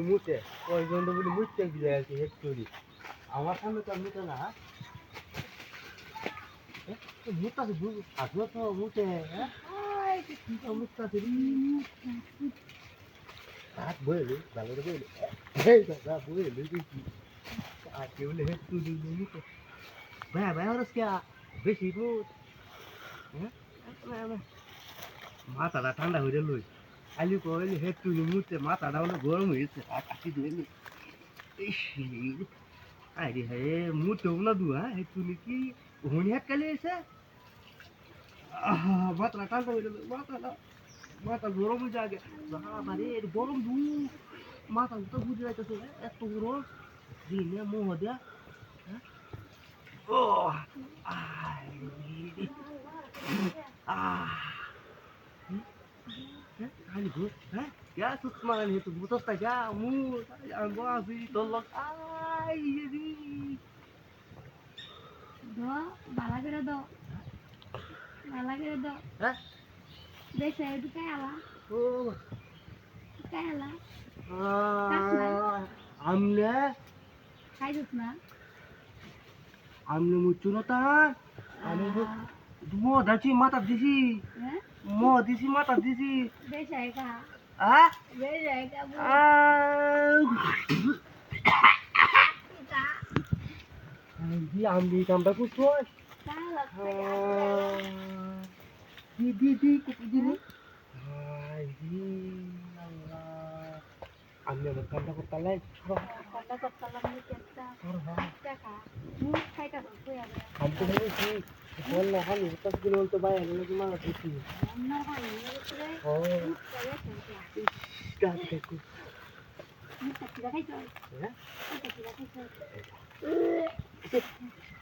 মুতে কয়জন বলে মুতে দিয়ে আছে হেড করি আমার সামনে তো মুতে না মুতা আসলো তো মুতে হ্যাঁ মুতে হাত বইলে ভালো করে বইলে এই দাদা বইলে দেখি আর কেউ হেড করি মুতে ভাই ভাই আর क्या বেশি মুত হ্যাঁ মাথাটা ঠান্ডা হয়ে গেল আলু কইলে হেড করি মুতে মাথাটা হলো গরম হয়েছে আর কাটি দিলে আরে হে মুতে না দুয়া হে তুমি কি হোনি হাত কালে এসে মাথা ঠান্ডা হয়ে গেল মাথা গরম হয়ে যায় বাবারে এর গরম দু মাথা তো বুঝে যাইতেছে এত গরম দিনে মোহ দেয়া ও আই খালি ঘুর হ্যাঁ क्या सुषमा ने तू बुझता क्या मुंह आंगवासी तो लग आई दी दो बाला करे दो हैं देख है तू क्या आला ओ क्या आला हमने खाई दूसना हमने मुचुनता हमने मो दाची माता दिसी मो दिसी माता दिसी देख है का हाँ देख है का दी आमली कामटा कुछ होय दी कुछ दी नी दी अल्लाह आमने कामटा करता लाई कांदा करता लगे क्या क्या का खाई का तो यार हम तो नहीं थी बोल ना हम तक किलो तो भाई हम लोग मार देती ना भाई ये तो ओ क्या देखो मैं तकिया खाई तो है तकिया खाई तो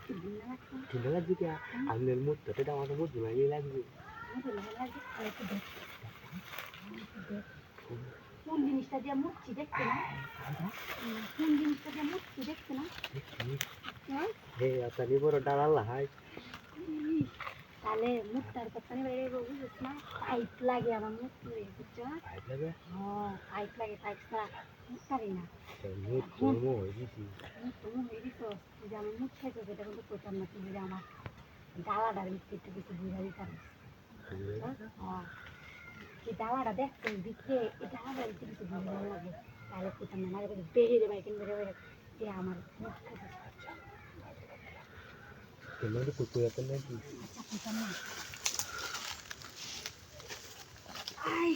ठीक लगी क्या हमने मुझ तो तेरा मतलब मुझ में ये लगी मुझे लगा कि ऐसे देख কোন জিনিসটা দিয়ে মুচ্ছি দেখতে না কোন জিনিসটা দিয়ে মুচ্ছি দেখতে না হে আতানি বড় ডালাল হাই তাহলে মুখটার কথা নিয়ে বাইরে বুঝছিস না পাইপ লাগে আমার মুখ পুরে বুঝছো পাইপ লাগে হ্যাঁ পাইপ লাগে পাইপ ছাড়া মুখ পারি না মুখ তোমো হইছি তুমি মেরিছো যে আমি মুখ খাইছো সেটা কিন্তু প্রচার না তুমি যে আমার ডালাটার ভিতরে একটু কিছু বুঝা দিতাম হ্যাঁ এই ডালাটা দেখছো ভিতরে এই ডালাটার ভিতরে কিছু বুঝা লাগে তাহলে প্রচার না মাঝে মাঝে বেরিয়ে দেবে কিন্তু যে আমার মুখ খাইছো তোমার কুকুর এত নাকি আচ্ছা প্রচার না আই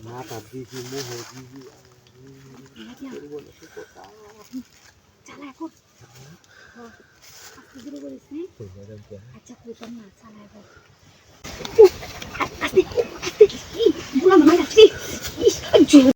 মাথা দিছি মোহ দিছি চালা এখন আস্তে ধীরে করিস নি আচ্ছা প্রচার না চালা এখন